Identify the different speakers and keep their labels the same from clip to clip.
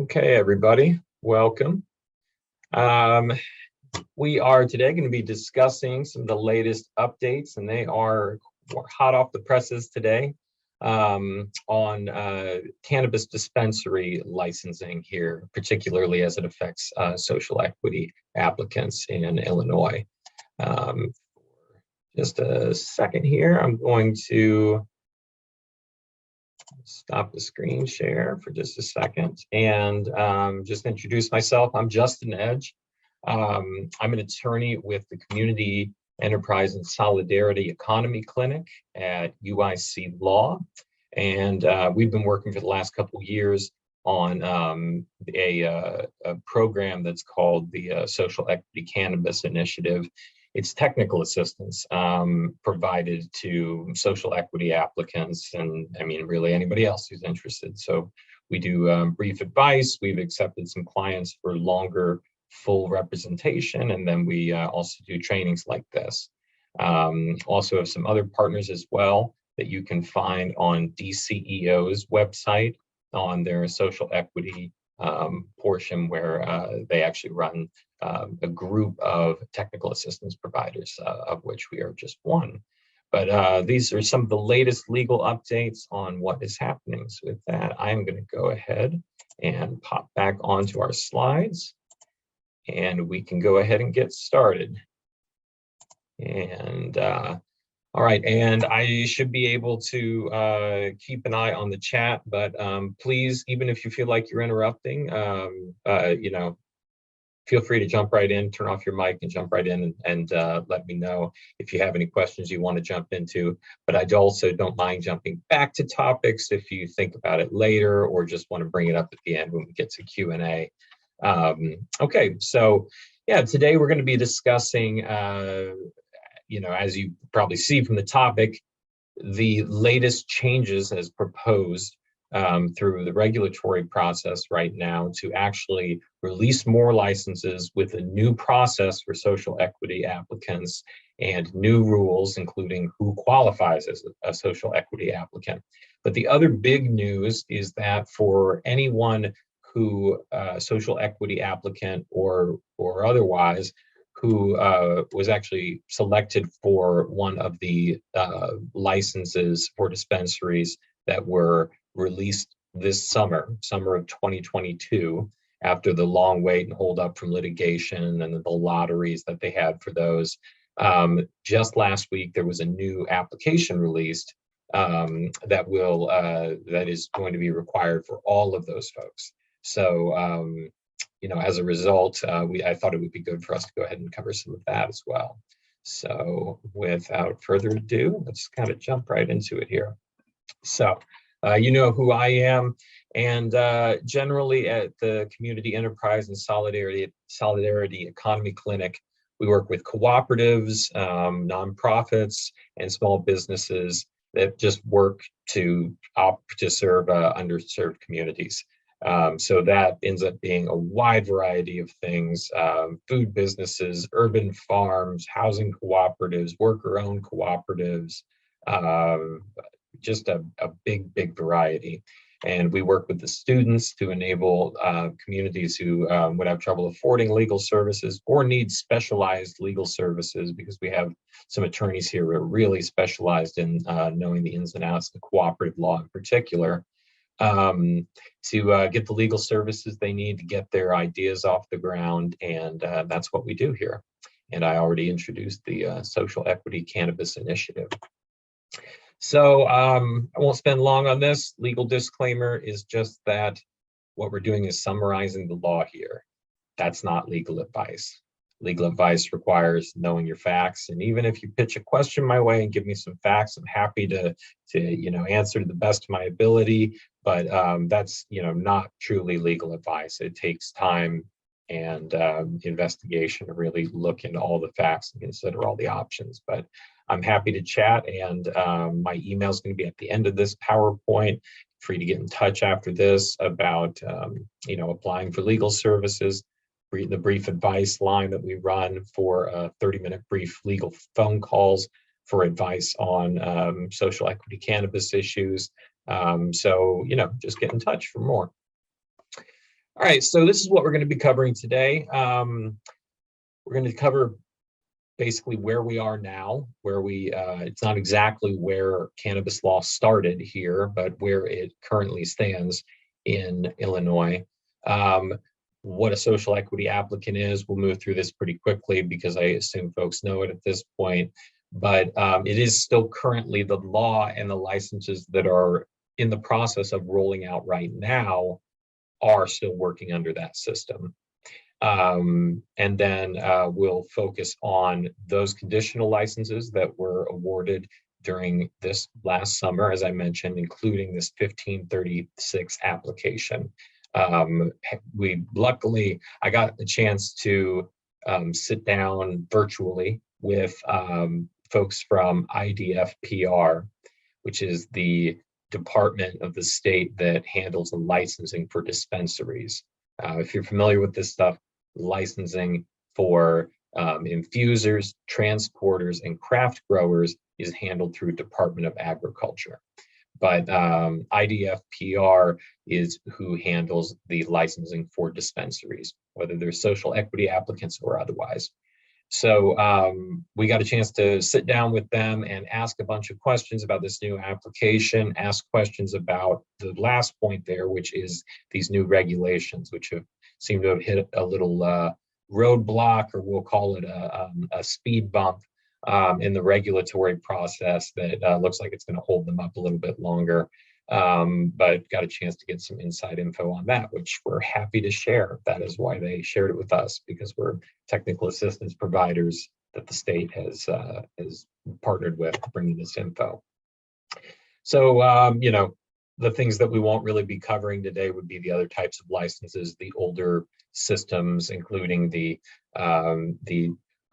Speaker 1: Okay, everybody, welcome. We are today going to be discussing some of the latest updates, and they are hot off the presses today on cannabis dispensary licensing here, particularly as it affects social equity applicants in Illinois. Just a second here, I'm going to stop the screen share for just a second and just introduce myself. I'm Justin Edge. I'm an attorney with the Community Enterprise and Solidarity Economy Clinic at UIC Law. And we've been working for the last couple of years on a program that's called the Social Equity Cannabis Initiative. It's technical assistance provided to social equity applicants and really anybody else who's interested. So we do brief advice. We've accepted some clients for longer full representation, and then we also do trainings like this. Also have some other partners as well that you can find on DCEO's website on their social equity portion, where they actually run a group of technical assistance providers, of which we are just one. But these are some of the latest legal updates on what is happening. So with that, I'm going to go ahead and pop back onto our slides, and we can go ahead and get started. And all right, and I should be able to keep an eye on the chat, but please, even if you feel like you're interrupting, feel free to jump right in, turn off your mic and jump right in and let me know if you have any questions you want to jump into. But I also don't mind jumping back to topics if you think about it later or just want to bring it up at the end when we get to Q&A. Okay, so yeah, today we're going to be discussing as you probably see from the topic, the latest changes as proposed through the regulatory process right now to actually release more licenses with a new process for social equity applicants and new rules, including who qualifies as a social equity applicant. But the other big news is that for anyone who social equity applicant or otherwise who was actually selected for one of the licenses for dispensaries that were released this summer of 2022, after the long wait and hold up from litigation and the lotteries that they had for those. Just last week, there was a new application released that is going to be required for all of those folks. So, as a result, I thought it would be good for us to go ahead and cover some of that as well. So without further ado, let's kind of jump right into it here. So you know who I am, and generally at the Community Enterprise and Solidarity Economy Clinic, we work with cooperatives, nonprofits, and small businesses that just work to serve underserved communities. So that ends up being a wide variety of things: food businesses, urban farms, housing cooperatives, worker-owned cooperatives, just a big variety. And we work with the students to enable communities who would have trouble affording legal services or need specialized legal services, because we have some attorneys here who are really specialized in knowing the ins and outs of the cooperative law in particular, to get the legal services they need to get their ideas off the ground. And that's what we do here. And I already introduced the Social Equity Cannabis Initiative. So I won't spend long on this. Legal disclaimer is just that what we're doing is summarizing the law here. That's not legal advice. Legal advice requires knowing your facts. And even if you pitch a question my way and give me some facts, I'm happy to answer to the best of my ability. But that's not truly legal advice. It takes time and investigation to really look into all the facts and consider all the options. But I'm happy to chat, and my email is going to be at the end of this PowerPoint. Free to get in touch after this about applying for legal services. The brief advice line that we run for 30-minute brief legal phone calls for advice on social equity cannabis issues. So just get in touch for more. All right, so this is what we're going to be covering today. We're going to cover basically where we are now, where it's not exactly where cannabis law started here, but where it currently stands in Illinois. What a social equity applicant is. We'll move through this pretty quickly because I assume folks know it at this point, but it is still currently the law, and the licenses that are in the process of rolling out right now are still working under that system. And then we'll focus on those conditional licenses that were awarded during this last summer, as I mentioned, including this 1536 application. Luckily, I got the chance to sit down virtually with folks from IDFPR, which is the department of the state that handles the licensing for dispensaries. If you're familiar with this stuff, licensing for infusers, transporters, and craft growers is handled through Department of Agriculture. But IDFPR is who handles the licensing for dispensaries, whether they're social equity applicants or otherwise. So we got a chance to sit down with them and ask a bunch of questions about this new application, ask questions about the last point there, which is these new regulations, which have seemed to have hit a little roadblock, or we'll call it a speed bump in the regulatory process that looks like it's going to hold them up a little bit longer. But got a chance to get some inside info on that, which we're happy to share. That is why they shared it with us, because we're technical assistance providers that the state has partnered with bringing this info. So, you know, the things that we won't really be covering today would be the other types of licenses, the older systems, including the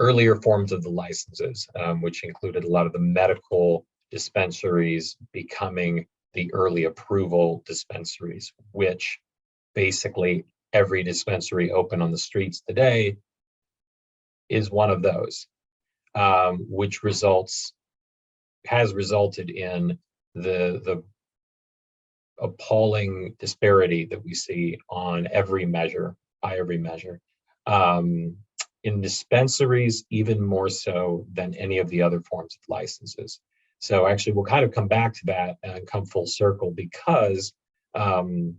Speaker 1: earlier forms of the licenses, which included a lot of the medical dispensaries becoming the early approval dispensaries, which basically every dispensary open on the streets today is one of those, which has resulted in the appalling disparity that we see on every measure, by every measure. In dispensaries, even more so than any of the other forms of licenses. So actually, we'll kind of come back to that and come full circle, because in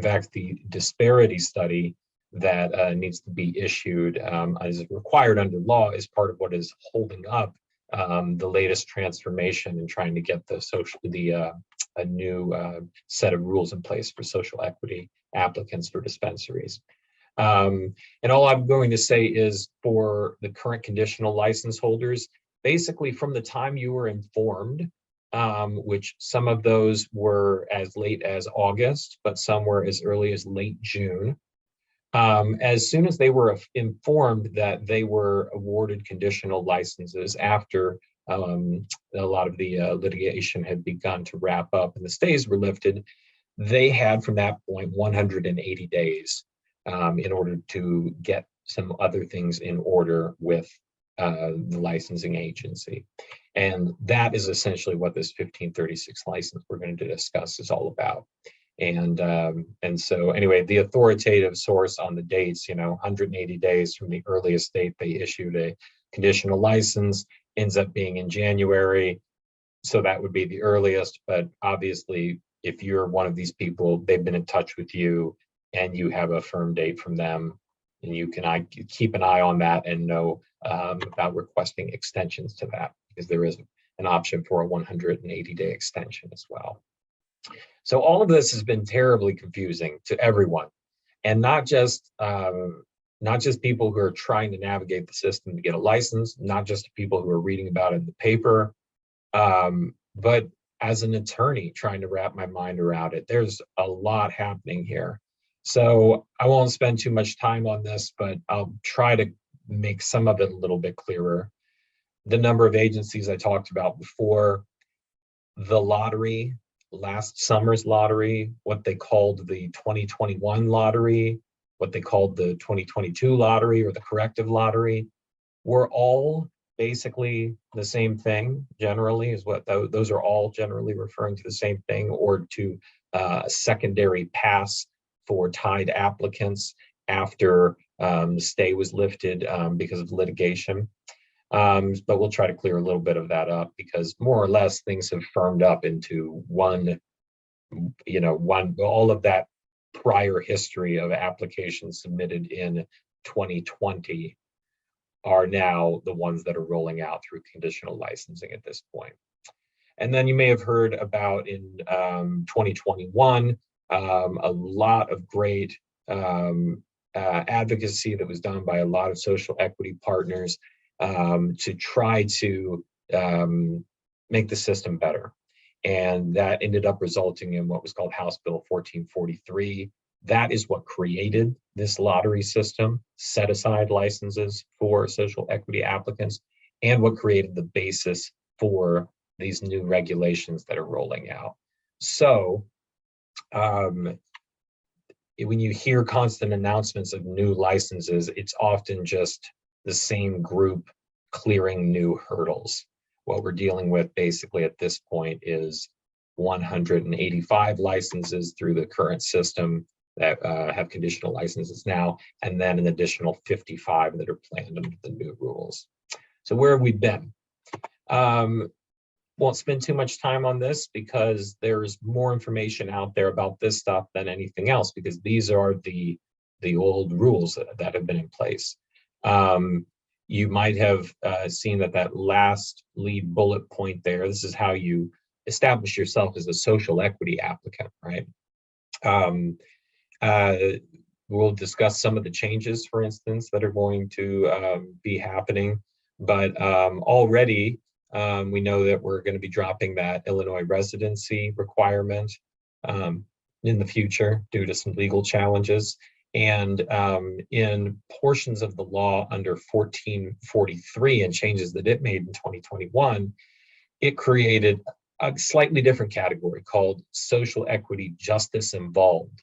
Speaker 1: fact, the disparity study that needs to be issued as required under law is part of what is holding up the latest transformation and trying to get a new set of rules in place for social equity applicants for dispensaries. And all I'm going to say is, for the current conditional license holders, basically from the time you were informed, which some of those were as late as August, but some were as early as late June. As soon as they were informed that they were awarded conditional licenses after a lot of the litigation had begun to wrap up and the stays were lifted, they had from that point 180 days in order to get some other things in order with the licensing agency. And that is essentially what this 1536 license we're going to discuss is all about. And so anyway, the authoritative source on the dates, 180 days from the earliest date they issued a conditional license ends up being in January. So that would be the earliest, but obviously if you're one of these people, they've been in touch with you and you have a firm date from them, and you can keep an eye on that and know about requesting extensions to that, because there is an option for a 180-day extension as well. So all of this has been terribly confusing to everyone, and not just people who are trying to navigate the system to get a license, not just people who are reading about it in the paper, but as an attorney trying to wrap my mind around it. There's a lot happening here. So I won't spend too much time on this, but I'll try to make some of it a little bit clearer. The number of agencies I talked about before, the lottery, last summer's lottery, what they called the 2021 lottery, what they called the 2022 lottery or the corrective lottery, were all basically the same thing generally, is what those are all generally referring to the same thing, or to a secondary pass for tied applicants after the stay was lifted because of litigation. But we'll try to clear a little bit of that up because more or less things have firmed up into one, all of that prior history of applications submitted in 2020 are now the ones that are rolling out through conditional licensing at this point. And then you may have heard about in 2021, a lot of great advocacy that was done by a lot of social equity partners to try to make the system better. And that ended up resulting in what was called House Bill 1443. That is what created this lottery system, set aside licenses for social equity applicants, and what created the basis for these new regulations that are rolling out. So when you hear constant announcements of new licenses, it's often just the same group clearing new hurdles. What we're dealing with basically at this point is 185 licenses through the current system that have conditional licenses now, and then an additional 55 that are planned under the new rules. So where have we been? Won't spend too much time on this because there's more information out there about this stuff than anything else, because these are the old rules that have been in place. You might have seen that last lead bullet point there. This is how you establish yourself as a social equity applicant, right? We'll discuss some of the changes, for instance, that are going to be happening, but already we know that we're going to be dropping that Illinois residency requirement in the future due to some legal challenges. And in portions of the law under 1443 and changes that it made in 2021, it created a slightly different category called social equity justice involved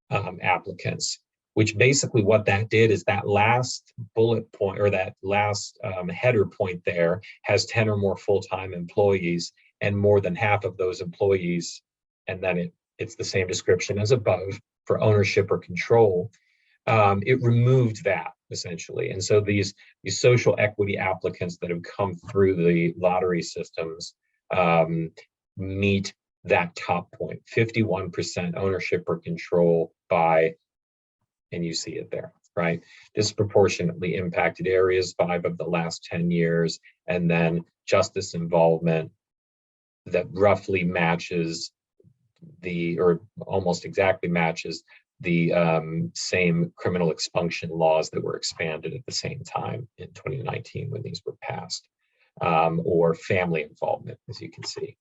Speaker 1: applicants, which basically what that did is that last bullet point, or that last header point there, has 10 or more full-time employees, and more than half of those employees, and then it's the same description as above for ownership or control. It removed that essentially. And so these social equity applicants that have come through the lottery systems meet that top point, 51% ownership or control by, and you see it there, right? Disproportionately impacted areas, 5 of the last 10 years, and then justice involvement that roughly matches or almost exactly matches the same criminal expunction laws that were expanded at the same time in 2019 when these were passed, or family involvement, as you can see.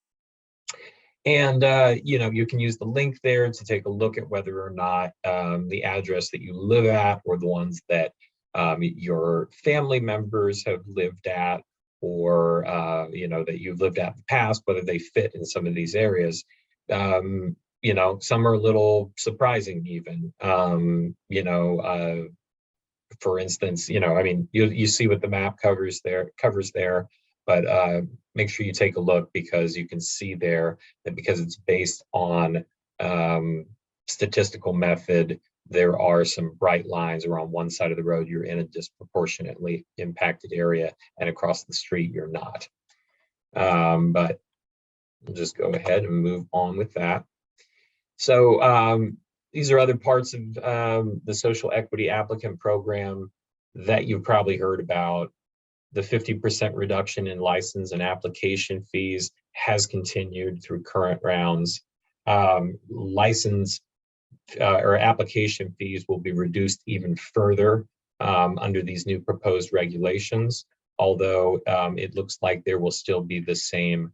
Speaker 1: And you can use the link there to take a look at whether or not the address that you live at, or the ones that your family members have lived at, or that you've lived at in the past, whether they fit in some of these areas. Some are a little surprising even. For instance, you see what the map covers there, but make sure you take a look, because you can see there that because it's based on statistical method, there are some bright lines around one side of the road. You're in a disproportionately impacted area, and across the street, you're not. But we'll just go ahead and move on with that. So these are other parts of the social equity applicant program that you've probably heard about. The 50% reduction in license and application fees has continued through current rounds. License or application fees will be reduced even further under these new proposed regulations, although it looks like there will still be the same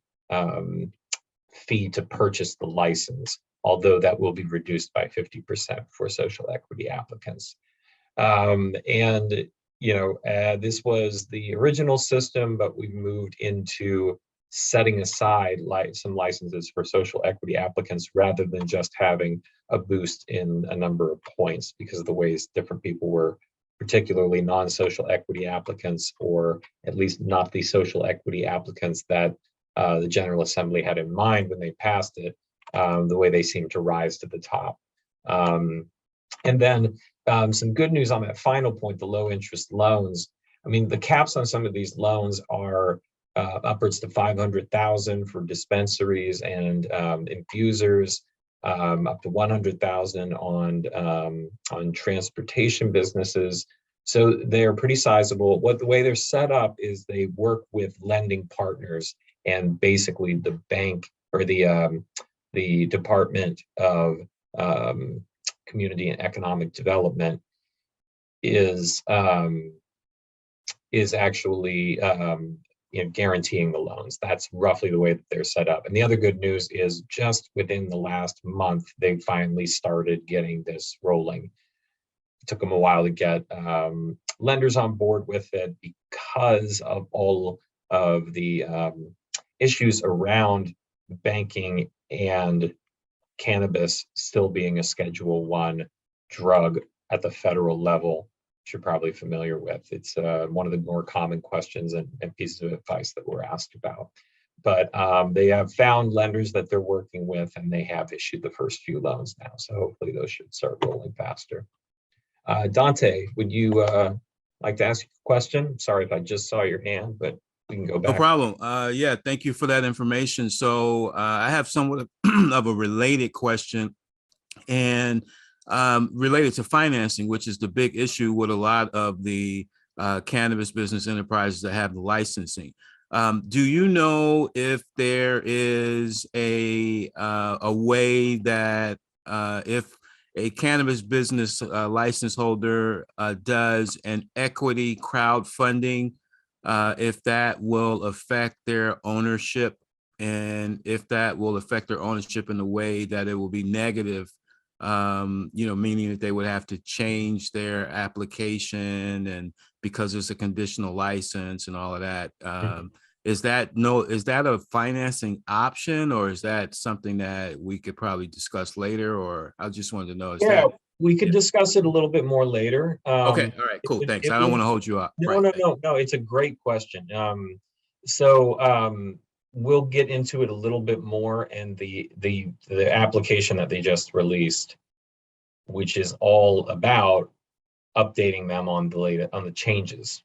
Speaker 1: fee to purchase the license, although that will be reduced by 50% for social equity applicants. This was the original system, but we moved into setting aside some licenses for social equity applicants rather than just having a boost in a number of points because of the ways different people were, particularly non-social equity applicants, or at least not the social equity applicants that the General Assembly had in mind when they passed it, the way they seemed to rise to the top. And then some good news on that final point, the low interest loans. I mean, the caps on some of these loans are upwards to 500,000 for dispensaries and infusers, up to 100,000 on transportation businesses. So they're pretty sizable. The way they're set up is they work with lending partners, and basically the bank or the Department of Community and Economic Development is actually guaranteeing the loans. That's roughly the way that they're set up. And the other good news is just within the last month, they finally started getting this rolling. It took them a while to get lenders on board with it because of all of the issues around banking and cannabis still being a Schedule I drug at the federal level, which you're probably familiar with. It's one of the more common questions and pieces of advice that we're asked about. But they have found lenders that they're working with, and they have issued the first few loans now. So hopefully those should start rolling faster. Dante, would you like to ask a question? Sorry if I just saw your hand, but we can go back.
Speaker 2: No problem. Yeah, thank you for that information. So I have somewhat of a related question, and related to financing, which is the big issue with a lot of the cannabis business enterprises that have the licensing. Do you know if there is a way that if a cannabis business license holder does an equity crowdfunding, if that will affect their ownership, and if that will affect their ownership in a way that it will be negative, meaning that they would have to change their application, and because it's a conditional license and all of that. Is that a financing option, or is that something that we could probably discuss later? Or I just wanted to know,
Speaker 1: we could discuss it a little bit more later.
Speaker 2: Okay, all right, cool, thanks. I don't want to hold you up.
Speaker 1: No, it's a great question. We'll get into it a little bit more, and the application that they just released, which is all about updating them on the changes.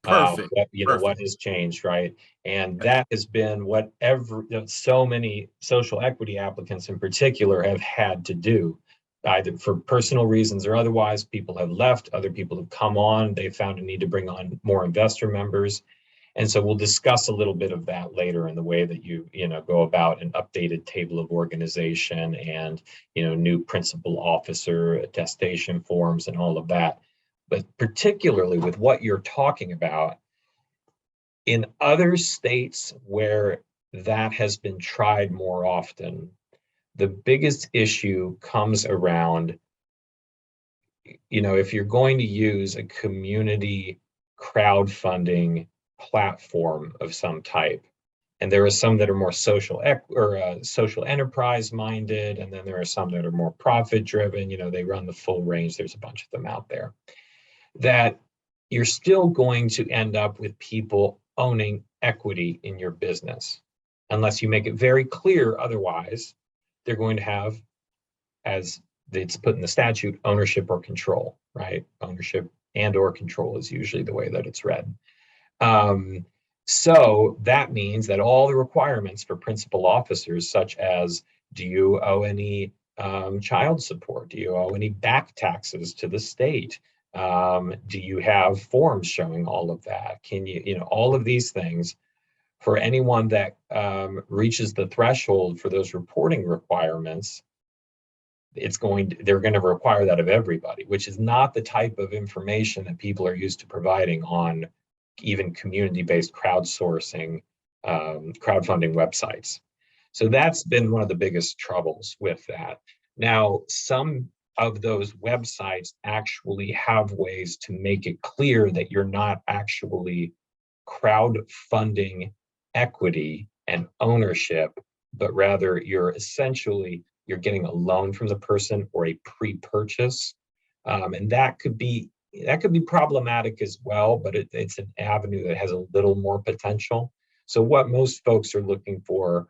Speaker 2: Perfect.
Speaker 1: What has changed, right? And that has been what so many social equity applicants in particular have had to do, either for personal reasons or otherwise. People have left, other people have come on, they found a need to bring on more investor members. And so we'll discuss a little bit of that later in the way that you go about an updated table of organization and new principal officer attestation forms and all of that. But particularly with what you're talking about, in other states where that has been tried more often, the biggest issue comes around, if you're going to use a community crowdfunding platform of some type, and there are some that are more social enterprise minded, and then there are some that are more profit driven. They run the full range. There's a bunch of them out there. That you're still going to end up with people owning equity in your business, unless you make it very clear otherwise. They're going to have, as it's put in the statute, ownership or control, right? Ownership and or control is usually the way that it's read. So that means that all the requirements for principal officers, such as, do you owe any child support? Do you owe any back taxes to the state? Do you have forms showing all of that? Can all of these things, for anyone that reaches the threshold for those reporting requirements, they're going to require that of everybody, which is not the type of information that people are used to providing on even community-based crowdsourcing, crowdfunding websites. So that's been one of the biggest troubles with that. Now, some of those websites actually have ways to make it clear that you're not actually crowdfunding equity and ownership, but rather you're getting a loan from the person or a pre-purchase. And that could be problematic as well, but it's an avenue that has a little more potential. So what most folks are looking for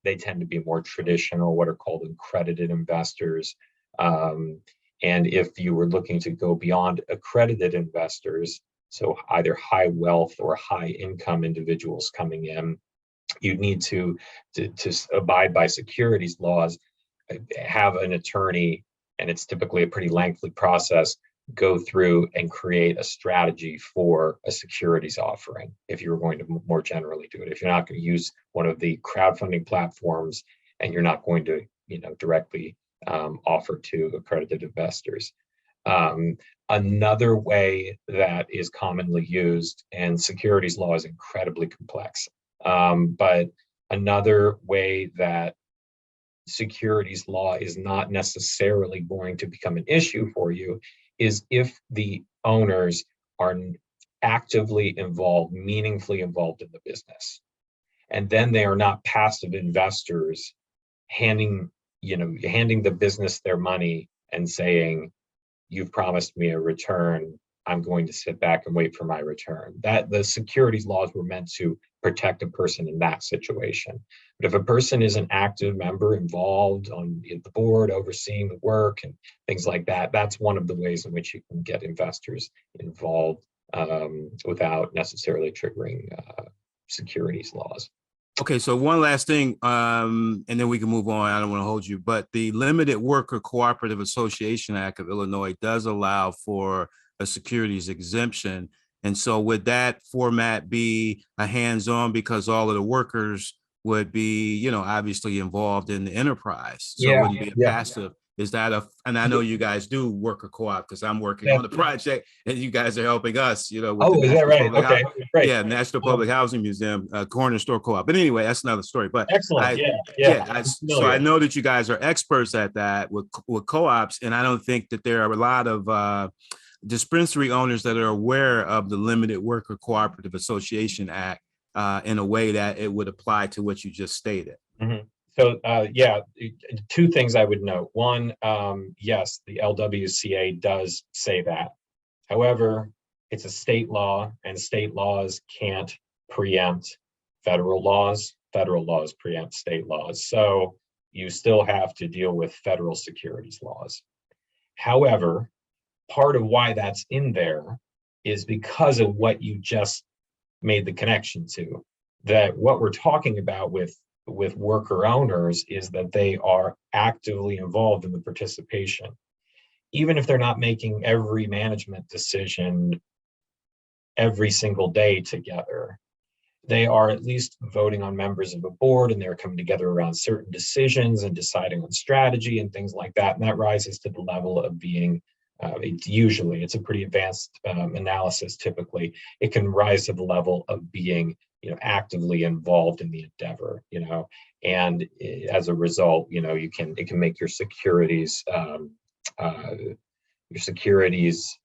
Speaker 1: they tend to be more traditional, what are called accredited investors. And if you were looking to go beyond accredited investors, so either high wealth or high income individuals coming in, you need to abide by securities laws, have an attorney, and it's typically a pretty lengthy process, go through and create a strategy for a securities offering if you're going to more generally do it. If you're not going to use one of the crowdfunding platforms and you're not going to, directly offer to accredited investors. Another way that is commonly used, and securities law is incredibly complex, but another way that securities law is not necessarily going to become an issue for you is if the owners are actively involved, meaningfully involved in the business. And then they are not passive investors handing the business their money and saying, you've promised me a return, I'm going to sit back and wait for my return. That the securities laws were meant to protect a person in that situation. But if a person is an active member involved on the board, overseeing the work and things like that, that's one of the ways in which you can get investors involved without necessarily triggering securities laws.
Speaker 2: Okay, so one last thing, and then we can move on. I don't want to hold you, but the Limited Worker Cooperative Association Act of Illinois does allow for a securities exemption. And so would that format be a hands-on, because all of the workers would be, obviously involved in the enterprise? So it wouldn't be a passive. Is that and I know you guys do worker co-op because I'm working on the project and you guys are helping us, with the
Speaker 1: is that right? Okay, great.
Speaker 2: Yeah, National Public Housing Museum, corner store co-op. But anyway, that's another story. But
Speaker 1: excellent.
Speaker 2: So I know that you guys are experts at that with co-ops, and I don't think that there are a lot of dispensary owners that are aware of the Limited Worker Cooperative Association Act in a way that it would apply to what you just stated.
Speaker 1: Mm-hmm. So, two things I would note. One, yes, the LWCA does say that. However, it's a state law, and state laws can't preempt federal laws. Federal laws preempt state laws. So you still have to deal with federal securities laws. However, part of why that's in there is because of what you just made the connection to, that what we're talking about with worker owners is that they are actively involved in the participation. Even if they're not making every management decision every single day together, they are at least voting on members of a board, and they're coming together around certain decisions and deciding on strategy and things like that. And that rises to the level of being, it's a pretty advanced analysis typically. It can rise to the level of being actively involved in the endeavor, and as a result, it can make your securities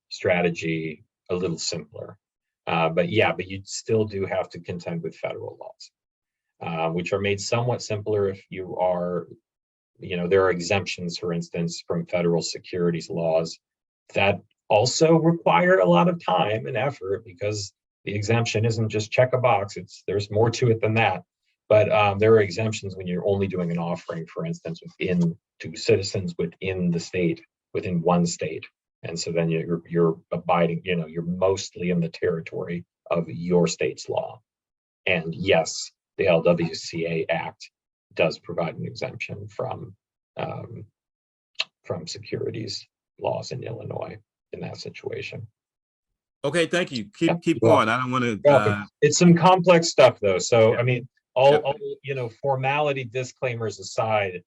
Speaker 1: strategy a little simpler. But you still do have to contend with federal laws, which are made somewhat simpler if you are, there are exemptions, for instance, from federal securities laws that also require a lot of time and effort, because the exemption isn't just check a box. There's more to it than that. But there are exemptions when you're only doing an offering, for instance, to citizens within the state, within one state. And so then you're abiding, you're mostly in the territory of your state's law. And yes, the LWCA Act does provide an exemption from securities laws in Illinois in that situation.
Speaker 2: Okay, thank you. Keep going. I don't want
Speaker 1: to. It's some complex stuff, though. So, I mean, all formality disclaimers aside,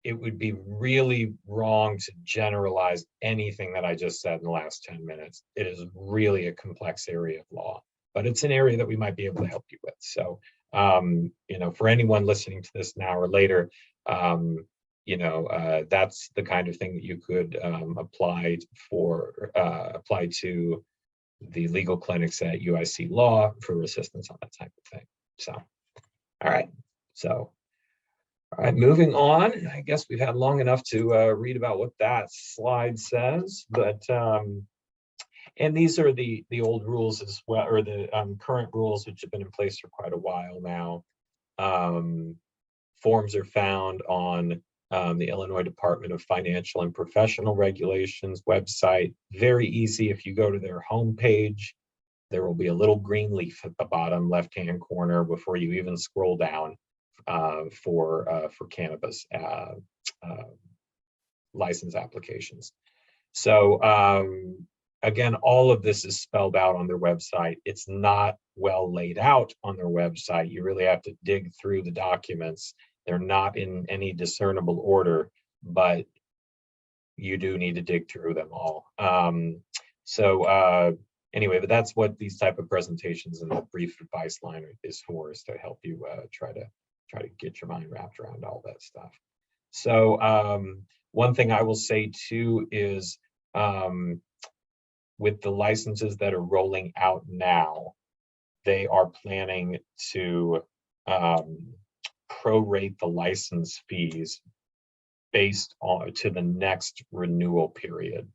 Speaker 1: it would be really wrong to generalize anything that I just said in the last 10 minutes. It is really a complex area of law, but it's an area that we might be able to help you with. So, for anyone listening to this now or later, that's the kind of thing that you could apply to the legal clinics at UIC Law for assistance on that type of thing. So, all right. So, all right, moving on. I guess we've had long enough to read about what that slide says, but and these are the old rules as well, or the current rules, which have been in place for quite a while now. forms are found on the Illinois Department of Financial and Professional Regulations website. Very easy. If you go to their homepage, there will be a little green leaf at the bottom left-hand corner before you even scroll down for cannabis license applications. So again, all of this is spelled out on their website. It's not well laid out on their website. You really have to dig through the documents. They're not in any discernible order, but you do need to dig through them all. Anyway, but that's what these type of presentations and the brief advice line is for, is to help you try to get your mind wrapped around all that stuff. So one thing I will say too is with the licenses that are rolling out now, they are planning to prorate the license fees based on to the next renewal period.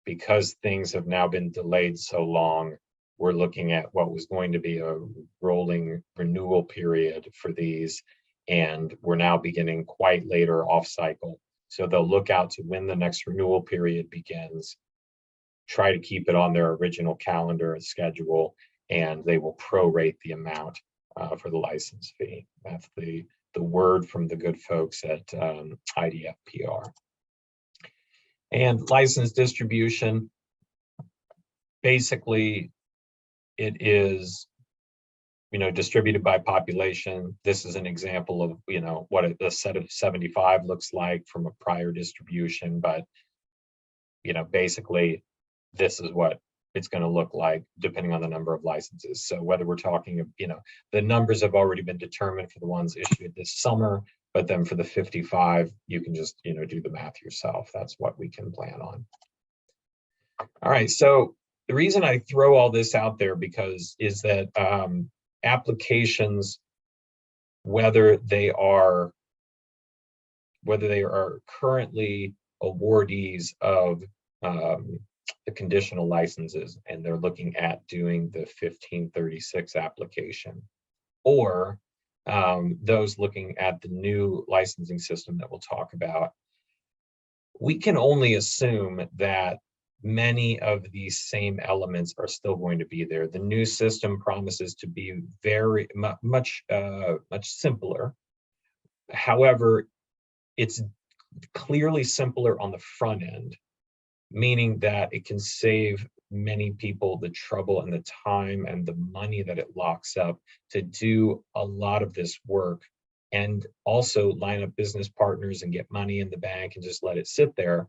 Speaker 1: Because things have now been delayed so long, we're looking at what was going to be a rolling renewal period for these, and we're now beginning quite later off cycle. So they'll look out to when the next renewal period begins, try to keep it on their original calendar and schedule, and they will prorate the amount for the license fee. That's the word from the good folks at IDFPR. And license distribution, basically, it is, distributed by population. This is an example of, what a set of 75 looks like from a prior distribution, but, basically, this is what it's going to look like depending on the number of licenses. So whether we're talking, the numbers have already been determined for the ones issued this summer, but then for the 55, you can just, do the math yourself. That's what we can plan on. All right, so the reason I throw all this out there is that applications, whether they are currently awardees of the conditional licenses and they're looking at doing the 1536 application, or those looking at the new licensing system that we'll talk about, we can only assume that many of these same elements are still going to be there. The new system promises to be very much simpler. However, it's clearly simpler on the front end, meaning that it can save many people the trouble and the time and the money that it locks up to do a lot of this work, and also line up business partners and get money in the bank and just let it sit there.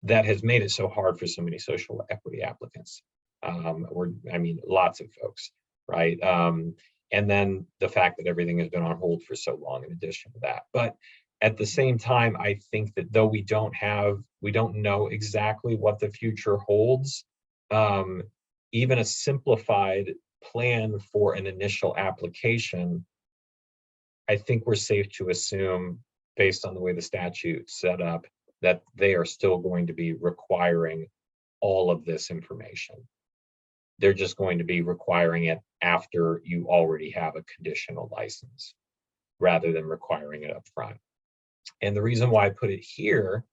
Speaker 1: That has made it so hard for so many social equity applicants, lots of folks, right? And then the fact that everything has been on hold for so long in addition to that. But at the same time, I think that though we don't know exactly what the future holds, even a simplified plan for an initial application, I think we're safe to assume, based on the way the statute's set up, that they are still going to be requiring all of this information. They're just going to be requiring it after you already have a conditional license, rather than requiring it up front. And the reason why I put it here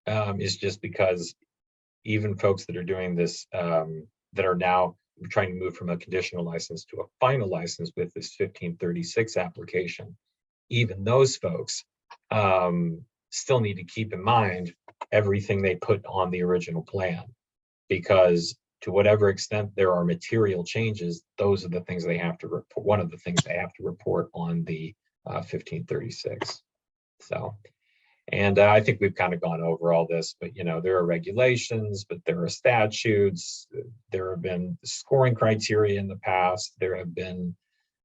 Speaker 1: is just because even folks that are doing this, that are now trying to move from a conditional license to a final license with this 1536 application, even those folks still need to keep in mind everything they put on the original plan, because to whatever extent there are material changes, those are the things they have to report. One of the things they have to report on the 1536. So, and I think we've kind of gone over all this, but there are regulations, but there are statutes. There have been scoring criteria in the past. There have been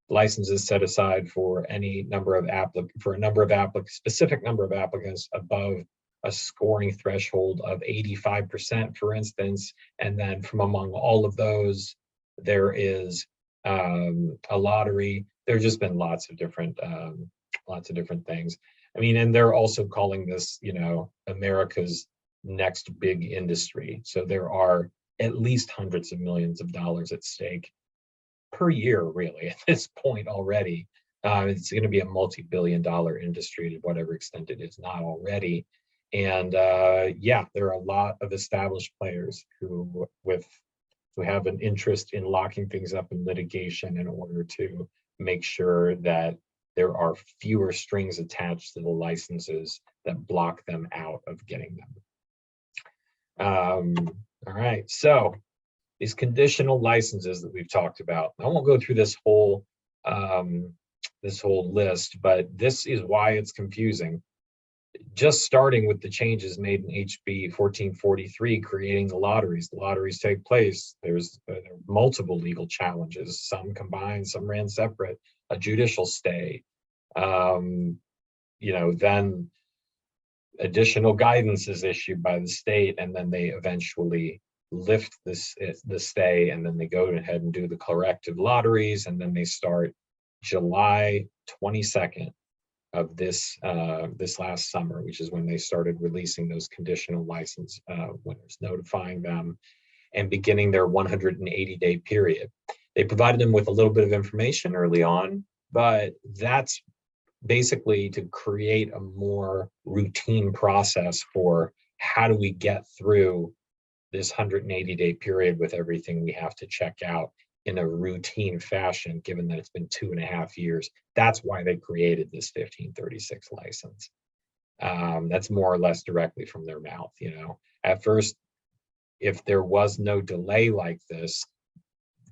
Speaker 1: licenses set aside for any number of specific number of applicants above a scoring threshold of 85%, for instance. And then from among all of those, there is a lottery. There's just been lots of different things. And they're also calling this, America's next big industry. So there are at least hundreds of millions of dollars at stake per year, really, at this point already, It's going to be a multi-billion-dollar industry to whatever extent it is not already. And yeah, there are a lot of established players who have an interest in locking things up in litigation in order to make sure that there are fewer strings attached to the licenses that block them out of getting them. All right, so these conditional licenses that we've talked about. I won't go through this whole list, but this is why it's confusing. Just starting with the changes made in HB 1443, creating the lotteries. The lotteries take place. There's multiple legal challenges, some combined, some ran separate, a judicial stay. Then additional guidance is issued by the state, and then they eventually lift the stay, and then they go ahead and do the corrective lotteries, and then they start July 22nd of this last summer, which is when they started releasing those conditional license winners, notifying them and beginning their 180-day period. They provided them with a little bit of information early on, but that's basically to create a more routine process for how do we get through this 180-day period with everything we have to check out in a routine fashion, given that it's been 2.5 years. That's why they created this 1536 license. That's more or less directly from their mouth. At first, if there was no delay like this,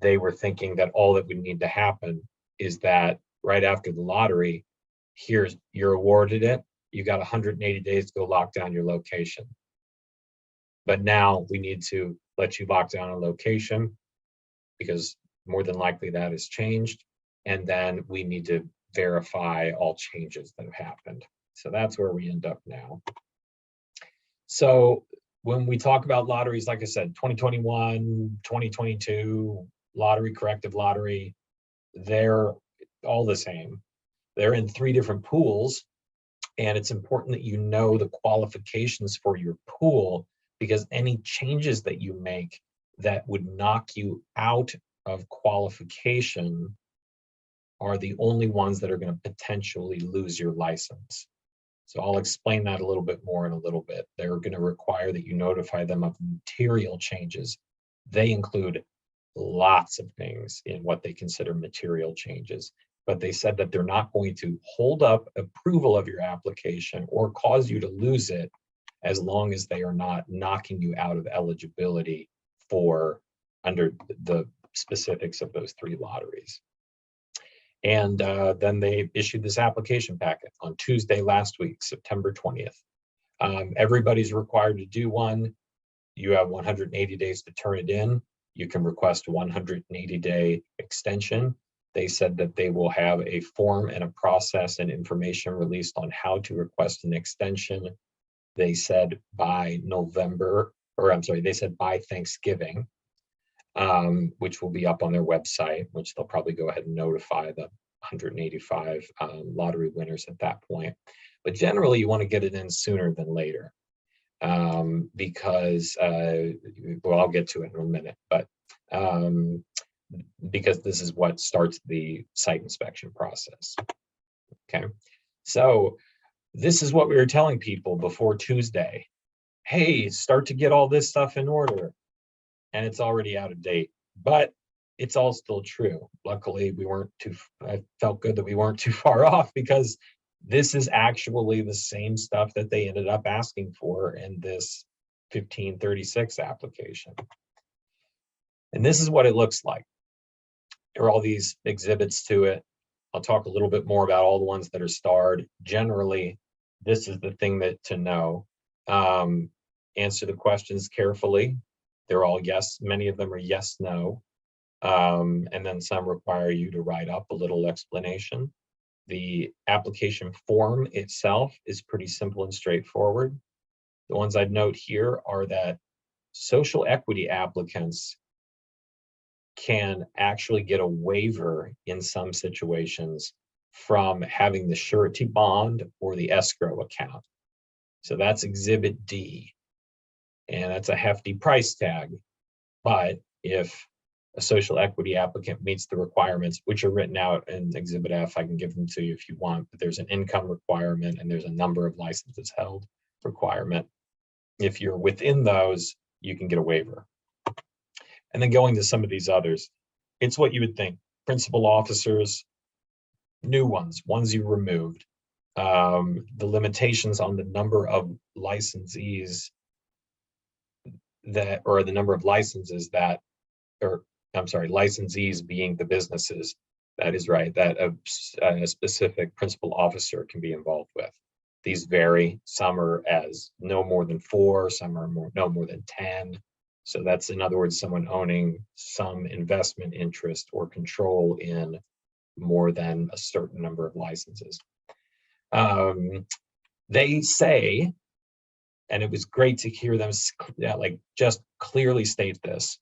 Speaker 1: they were thinking that all that would need to happen is that right after the lottery, you're awarded it, you got 180 days to go lock down your location. But now we need to let you lock down a location because more than likely that has changed. And then we need to verify all changes that have happened. So that's where we end up now. So when we talk about lotteries, like I said, 2021, 2022, lottery, corrective lottery, they're all the same. They're in 3 different pools, and it's important that you know the qualifications for your pool, because any changes that you make that would knock you out of qualification are the only ones that are going to potentially lose your license. So I'll explain that a little bit more in a little bit. They're going to require that you notify them of material changes. They include lots of things in what they consider material changes, but they said that they're not going to hold up approval of your application or cause you to lose it as long as they are not knocking you out of eligibility for under the specifics of those 3 lotteries. And then they issued this application packet on Tuesday last week, September 20th. Everybody's required to do one. You have 180 days to turn it in. You can request a 180-day extension. They said that they will have a form and a process and information released on how to request an extension. They said by they said by Thanksgiving, which will be up on their website, which they'll probably go ahead and notify the 185 lottery winners at that point. But generally, you want to get it in sooner than later because, well, I'll get to it in a minute, but because this is what starts the site inspection process. Okay, so this is what we were telling people before Tuesday. Hey, start to get all this stuff in order. And it's already out of date, but it's all still true. Luckily, I felt good that we weren't too far off, because this is actually the same stuff that they ended up asking for in this 1536 application. And this is what it looks like. There are all these exhibits to it. I'll talk a little bit more about all the ones that are starred. Generally, this is the thing to know. Answer the questions carefully. They're all yes. Many of them are yes, no. And then some require you to write up a little explanation. The application form itself is pretty simple and straightforward. The ones I'd note here are that social equity applicants can actually get a waiver in some situations from having the surety bond or the escrow account. So that's Exhibit D. And that's a hefty price tag. But if a social equity applicant meets the requirements, which are written out in Exhibit F. I can give them to you if you want, but there's an income requirement and there's a number of licenses held requirement. If you're within those, you can get a waiver. And then going to some of these others, it's what you would think. Principal officers, new ones you removed. The limitations on the number of licensees that, or the number of licenses that, or I'm sorry, licensees being the businesses. That is right, that a specific principal officer can be involved with. These vary. Some are as no more than 4, some are no more than 10. So that's, in other words, someone owning some investment interest or control in more than a certain number of licenses. They say, and it was great to hear them like just clearly state this,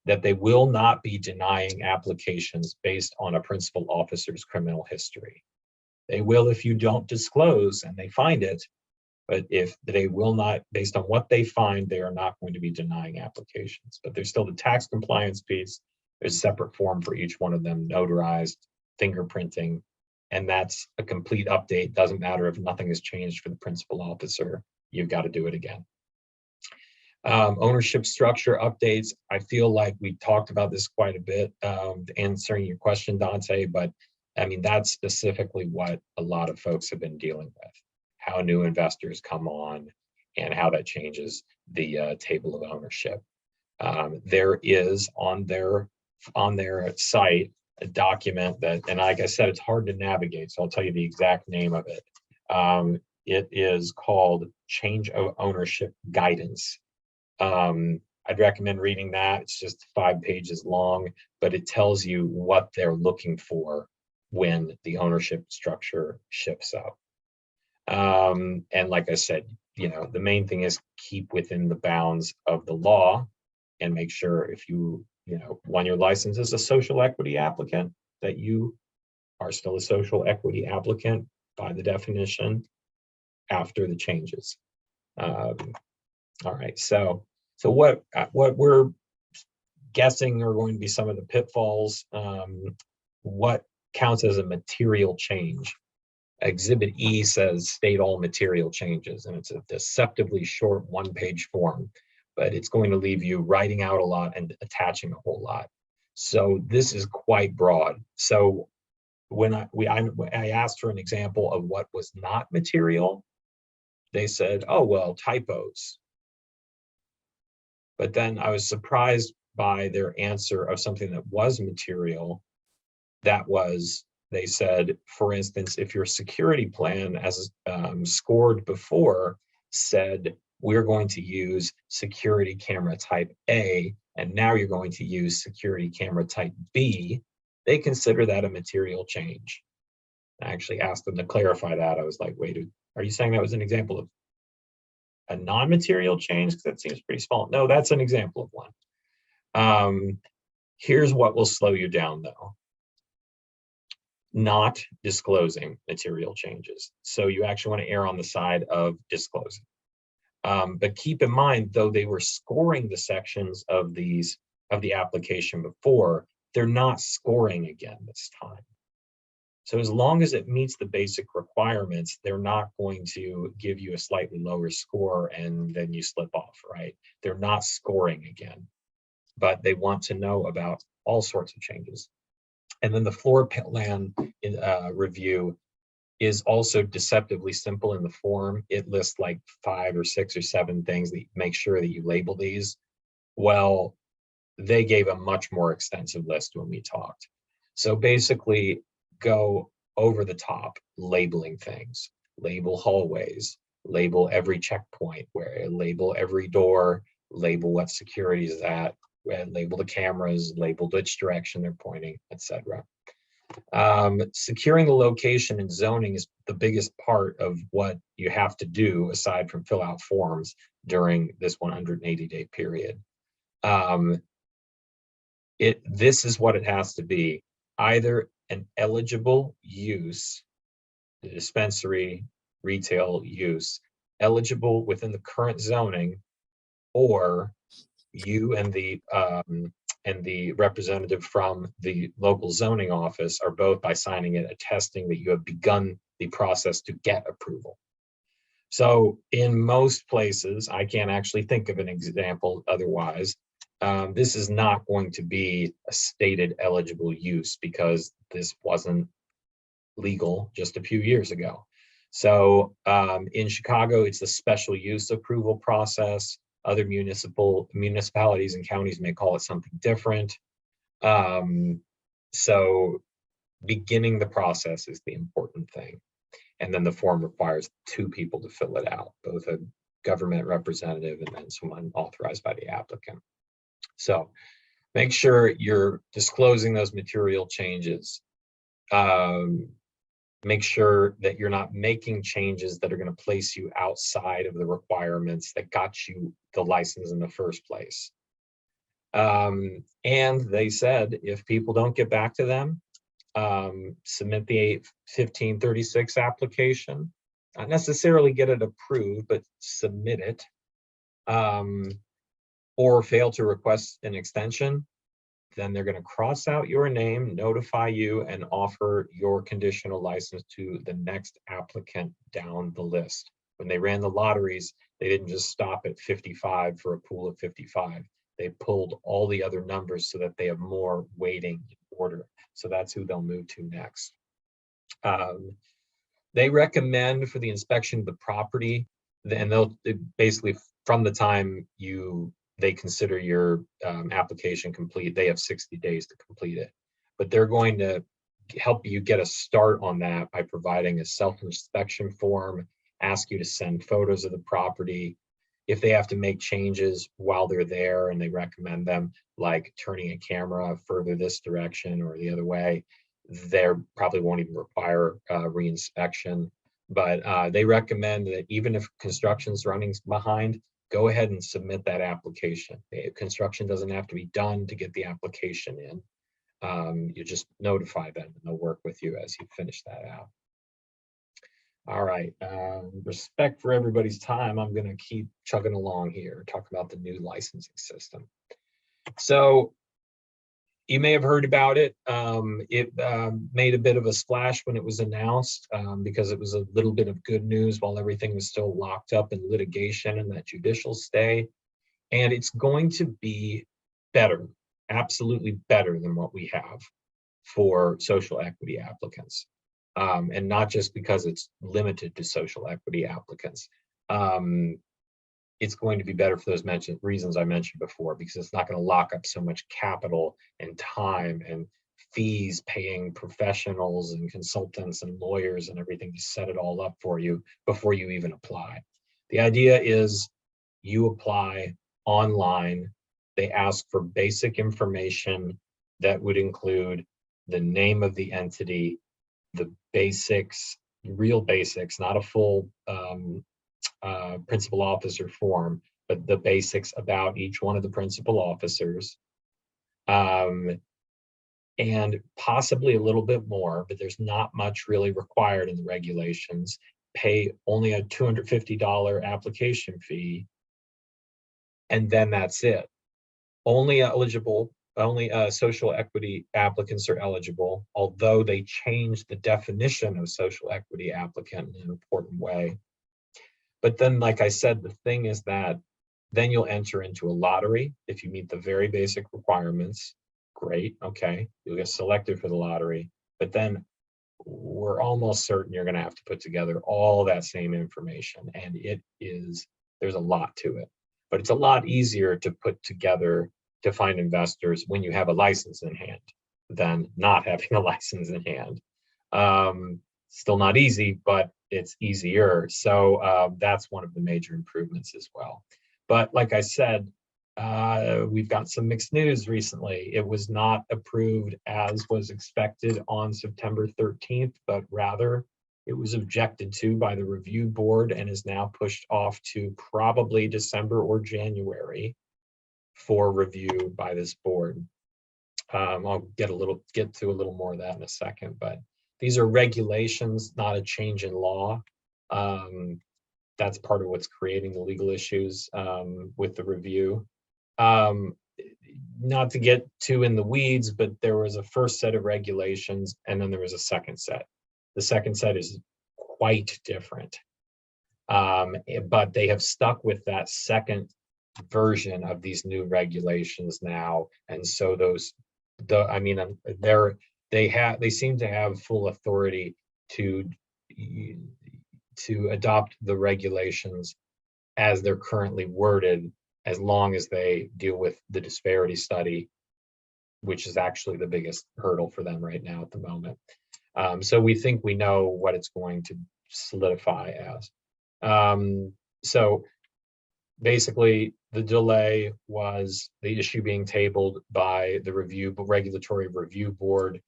Speaker 1: that they will not be denying applications based on a principal officer's criminal history. They will if you don't disclose and they find it, but if they will not, based on what they find, they are not going to be denying applications. But there's still the tax compliance piece. There's a separate form for each one of them, notarized, fingerprinting, and that's a complete update. Doesn't matter if nothing has changed for the principal officer, you've got to do it again. Ownership structure updates. I feel like we talked about this quite a bit, answering your question, Dante, but I mean, that's specifically what a lot of folks have been dealing with, how new investors come on and how that changes the table of ownership. There is on their site a document that, and like I said, it's hard to navigate, so I'll tell you the exact name of it. It is called Change of Ownership Guidance. I'd recommend reading that. It's just 5 pages long, but it tells you what they're looking for when the ownership structure shifts up. And like I said, you know, the main thing is keep within the bounds of the law and make sure if you know, when your license is a social equity applicant, that you are still a social equity applicant by the definition after the changes. All right, so what we're guessing are going to be some of the pitfalls. What counts as a material change? Exhibit E says state all material changes, and it's a deceptively short 1-page form, but it's going to leave you writing out a lot and attaching a whole lot. So this is quite broad. So when I asked for an example of what was not material, they said, oh, well, typos. But then I was surprised by their answer of something that was material. That was, they said, for instance, if your security plan, as scored before, said we're going to use security camera type A, and now you're going to use security camera type B, they consider that a material change. I actually asked them to clarify that. I was like, wait, are you saying that was an example of a non-material change? Because that seems pretty small. No, that's an example of one. Here's what will slow you down, though. Not disclosing material changes. So you actually want to err on the side of disclosing. But keep in mind, though they were scoring the sections of the application before, they're not scoring again this time. So as long as it meets the basic requirements, they're not going to give you a slightly lower score and then you slip off, right? They're not scoring again, but they want to know about all sorts of changes. And then the floor plan review is also deceptively simple in the form. It lists like 5 or 6 or 7 things that make sure that you label these. Well, they gave a much more extensive list when we talked. So basically, go over the top labeling things, label hallways, label every checkpoint, where label every door, label what security is at, label the cameras, label which direction they're pointing, etc. Securing the location and zoning is the biggest part of what you have to do aside from fill out forms during this 180-day period. This is what it has to be: either an eligible use, the dispensary retail use, eligible within the current zoning, or you and the and the representative from the local zoning office are both, by signing it, attesting that you have begun the process to get approval. So in most places, I can't actually think of an example otherwise. This is not going to be a stated eligible use because this wasn't legal just a few years ago. So in Chicago, it's the special use approval process. Other municipalities and counties may call it something different. So beginning the process is the important thing. And then the form requires 2 people to fill it out, both a government representative and then someone authorized by the applicant. So make sure you're disclosing those material changes. Make sure that you're not making changes that are going to place you outside of the requirements that got you the license in the first place. And they said, if people don't get back to them, submit the 1536 application, not necessarily get it approved, but submit it, or fail to request an extension, then they're going to cross out your name, notify you, and offer your conditional license to the next applicant down the list. When they ran the lotteries, they didn't just stop at 55 for a pool of 55. They pulled all the other numbers so that they have more waiting in order. So that's who they'll move to next. They recommend for the inspection of the property, and they'll basically, from the time they consider your application complete, they have 60 days to complete it. But they're going to help you get a start on that by providing a self-inspection form, ask you to send photos of the property. If they have to make changes while they're there, and they recommend them, like turning a camera further this direction or the other way, they probably won't even require reinspection. But they recommend that even if construction's running behind, go ahead and submit that application. Construction doesn't have to be done to get the application in. You just notify them and they'll work with you as you finish that out. All right, respect for everybody's time. I'm gonna keep chugging along here, talk about the new licensing system. So you may have heard about it. It made a bit of a splash when it was announced because it was a little bit of good news while everything was still locked up in litigation and that judicial stay. And it's going to be better, absolutely better than what we have for social equity applicants. And not just because it's limited to social equity applicants. It's going to be better for those reasons I mentioned before, because it's not going to lock up so much capital and time and fees paying professionals and consultants and lawyers and everything to set it all up for you before you even apply. The idea is you apply online. They ask for basic information that would include the name of the entity, the basics, real basics, not a full principal officer form, but the basics about each one of the principal officers, and possibly a little bit more, but there's not much really required in the regulations. Pay only a $250 application fee, and then that's it. Only social equity applicants are eligible, although they changed the definition of social equity applicant in an important way. But then, like I said, the thing is that then you'll enter into a lottery. If you meet the very basic requirements, great, okay, you'll get selected for the lottery. But then we're almost certain you're going to have to put together all that same information. And there's a lot to it. But it's a lot easier to put together to find investors when you have a license in hand than not having a license in hand. Still not easy, but it's easier. So that's one of the major improvements as well. But like I said, we've got some mixed news recently. It was not approved as was expected on September 13th, but rather it was objected to by the review board and is now pushed off to probably December or January for review by this board. I'll get to a little more of that in a second, but these are regulations, not a change in law. That's part of what's creating the legal issues with the review. not to get too in the weeds, but there was a first set of regulations and then there was a second set. The second set is quite different. But they have stuck with that second version of these new regulations now. And so they seem to have full authority to adopt the regulations as they're currently worded, as long as they deal with the disparity study, which is actually the biggest hurdle for them right now at the moment. So we think we know what it's going to solidify as. So basically, the delay was the issue being tabled by the regulatory review board.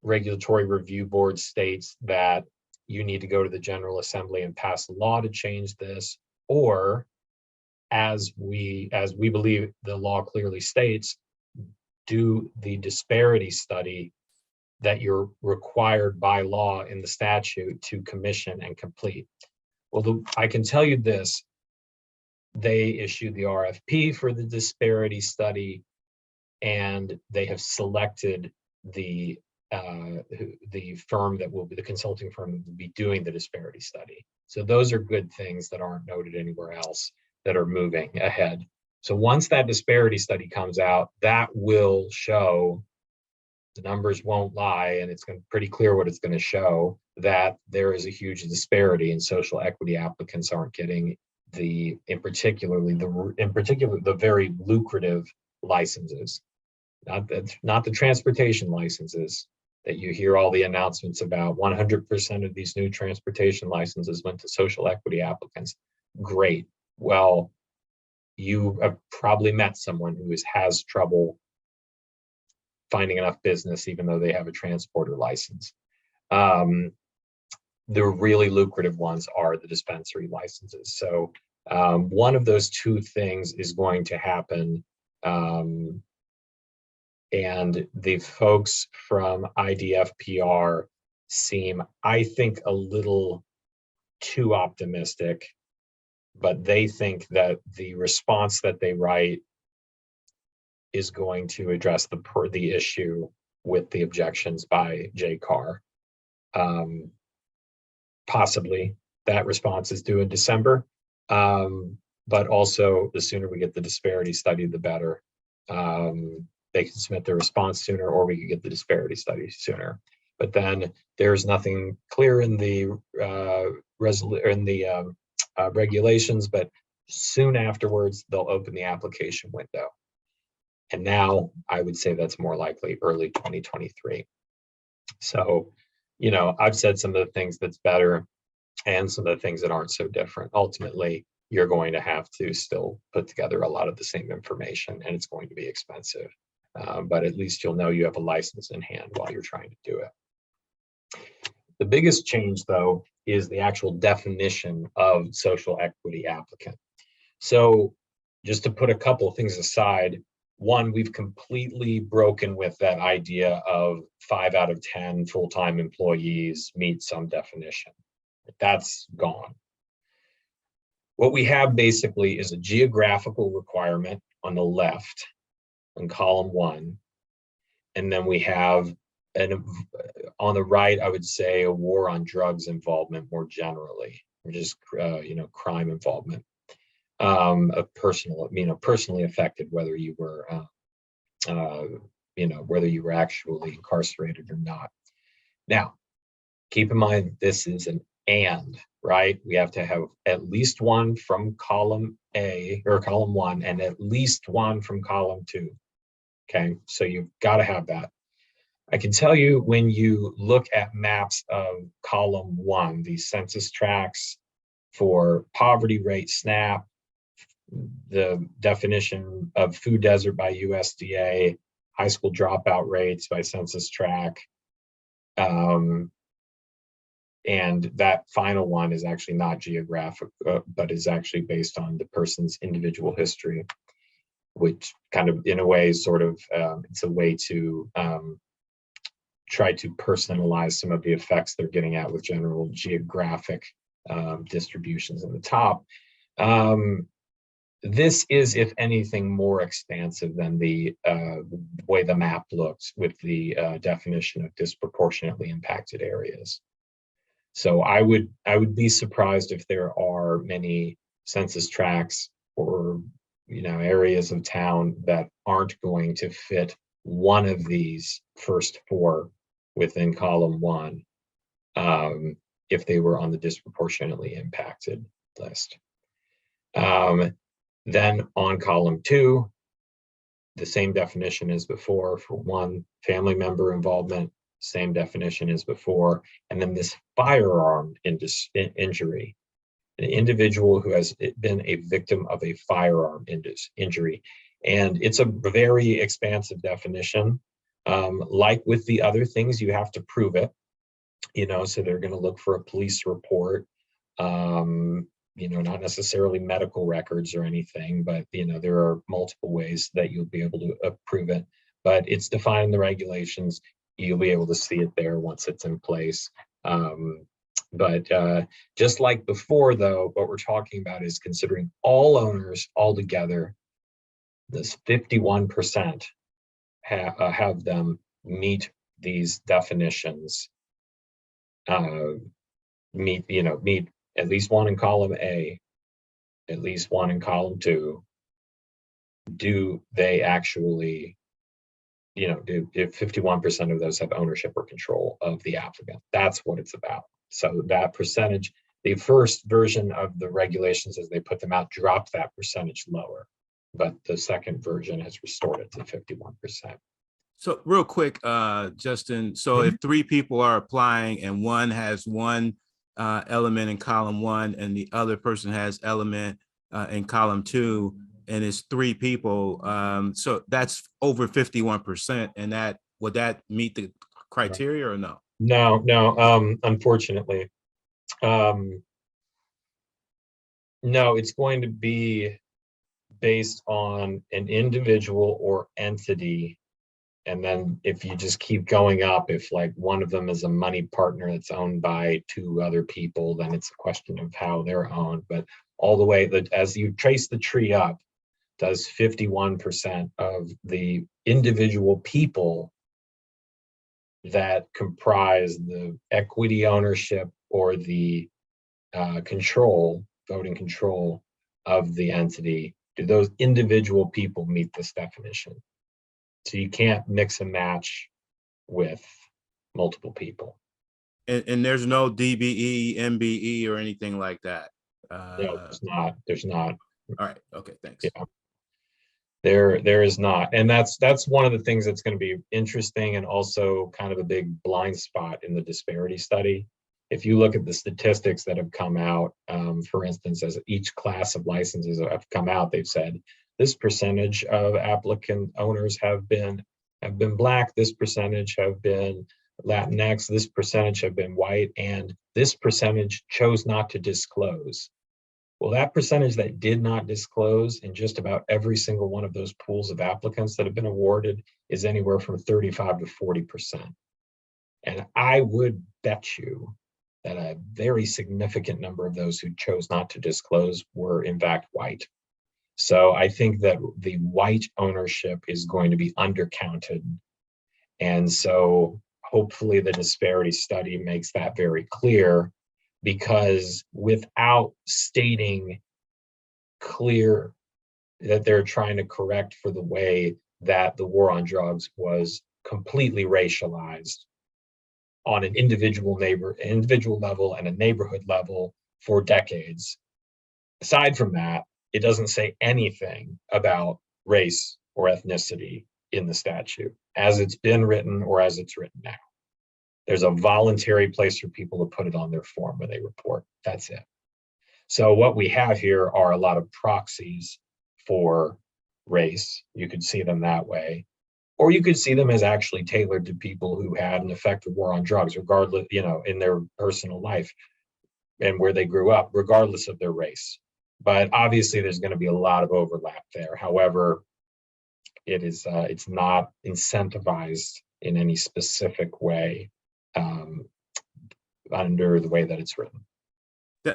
Speaker 1: Regulatory review board states that you need to go to the General Assembly and pass a law to change this, or as we believe the law clearly states, do the disparity study that you're required by law in the statute to commission and complete. Well, I can tell you this, they issued the RFP for the disparity study, and they have selected the firm that will be the consulting firm that will be doing the disparity study. So those are good things that aren't noted anywhere else that are moving ahead. So once that disparity study comes out, that will show, the numbers won't lie, and it's pretty clear what it's going to show, that there is a huge disparity in social equity applicants aren't getting in particular the very lucrative licenses, not the transportation licenses that you hear all the announcements about. 100% of these new transportation licenses went to social equity applicants. Great. Well, you have probably met someone who has trouble finding enough business, even though they have a transporter license. The really lucrative ones are the dispensary licenses. So one of those two things is going to happen. And the folks from IDFPR seem, I think, a little too optimistic, but they think that the response that they write is going to address the issue with the objections by JCAR. Possibly that response is due in December, but also the sooner we get the disparity study, the better. They can submit their response sooner, or we could get the disparity study sooner. But then there's nothing clear in the regulations, but soon afterwards, they'll open the application window. And now I would say that's more likely early 2023. So, I've said some of the things that's better and some of the things that aren't so different. Ultimately, you're going to have to still put together a lot of the same information, and it's going to be expensive. But at least you'll know you have a license in hand while you're trying to do it. The biggest change, though, is the actual definition of social equity applicant. So just to put a couple of things aside, one, we've completely broken with that idea of 5 out of 10 full-time employees meet some definition. That's gone. What we have basically is a geographical requirement on the left in column 1. And then we have, on the right, I would say a war on drugs involvement more generally, or just, crime involvement. Personally affected, whether you were, whether you were actually incarcerated or not. Now, keep in mind, this is an and, right? We have to have at least one from column A or column 1 and at least one from column 2. Okay, so you've got to have that. I can tell you, when you look at maps of column 1, these census tracts for poverty rate SNAP, the definition of food desert by USDA, high school dropout rates by census tract, and that final one is actually not geographic, but is actually based on the person's individual history, which kind of, in a way, sort of, it's a way to try to personalize some of the effects they're getting at with general geographic distributions in the top. this is, if anything, more expansive than the way the map looks with the definition of disproportionately impacted areas. So I would be surprised if there are many census tracts or areas of town that aren't going to fit one of these first four within column one, if they were on the disproportionately impacted list. Then on column two, the same definition as before for one, family member involvement, same definition as before. And then this firearm injury, an individual who has been a victim of a firearm injury. And it's a very expansive definition. Like with the other things, you have to prove it, so they're going to look for a police report, not necessarily medical records or anything, but, there are multiple ways that you'll be able to prove it, but it's defined in the regulations. You'll be able to see it there once it's in place. But just like before, though, what we're talking about is considering all owners altogether. This 51% have them meet these definitions. Meet at least one in column A, at least one in column two. Do they actually, if 51% of those have ownership or control of the applicant? That's what it's about. So that percentage, the first version of the regulations as they put them out dropped that percentage lower, but the second version has restored it to 51%.
Speaker 2: So real quick, Justin, so if three people are applying and one has one element in column one and the other person has element in column two, and it's three people, so that's over 51%, and would that meet the criteria or no?
Speaker 1: No, unfortunately. No, it's going to be based on an individual or entity. And then if you just keep going up, if like one of them is a money partner that's owned by two other people, then it's a question of how they're owned. But all the way that as you trace the tree up, does 51% of the individual people that comprise the equity ownership or the voting control of the entity, do those individual people meet this definition? So you can't mix and match with multiple people.
Speaker 2: And there's no DBE, MBE, or anything like that?
Speaker 1: No, there's not.
Speaker 2: All right, okay, thanks.
Speaker 1: Yeah. There is not. And that's one of the things that's going to be interesting and also kind of a big blind spot in the disparity study. If you look at the statistics that have come out, for instance, as each class of licenses have come out, they've said this percentage of applicant owners have been Black, this percentage have been Latinx, this percentage have been white, and this percentage chose not to disclose. Well, that percentage that did not disclose in just about every single one of those pools of applicants that have been awarded is anywhere from 35 to 40%. And I would bet you that a very significant number of those who chose not to disclose were in fact white. So I think that the white ownership is going to be undercounted. And so hopefully the disparity study makes that very clear, because without stating clear that they're trying to correct for the way that the war on drugs was completely racialized on an individual level and a neighborhood level for decades. Aside from that, it doesn't say anything about race or ethnicity in the statute as it's been written or as it's written now. There's a voluntary place for people to put it on their form when they report. That's it. So what we have here are a lot of proxies for race. You could see them that way. Or you could see them as actually tailored to people who had an effective war on drugs, regardless, in their personal life and where they grew up, regardless of their race. But obviously there's going to be a lot of overlap there. However, it's not incentivized in any specific way under the way that it's written.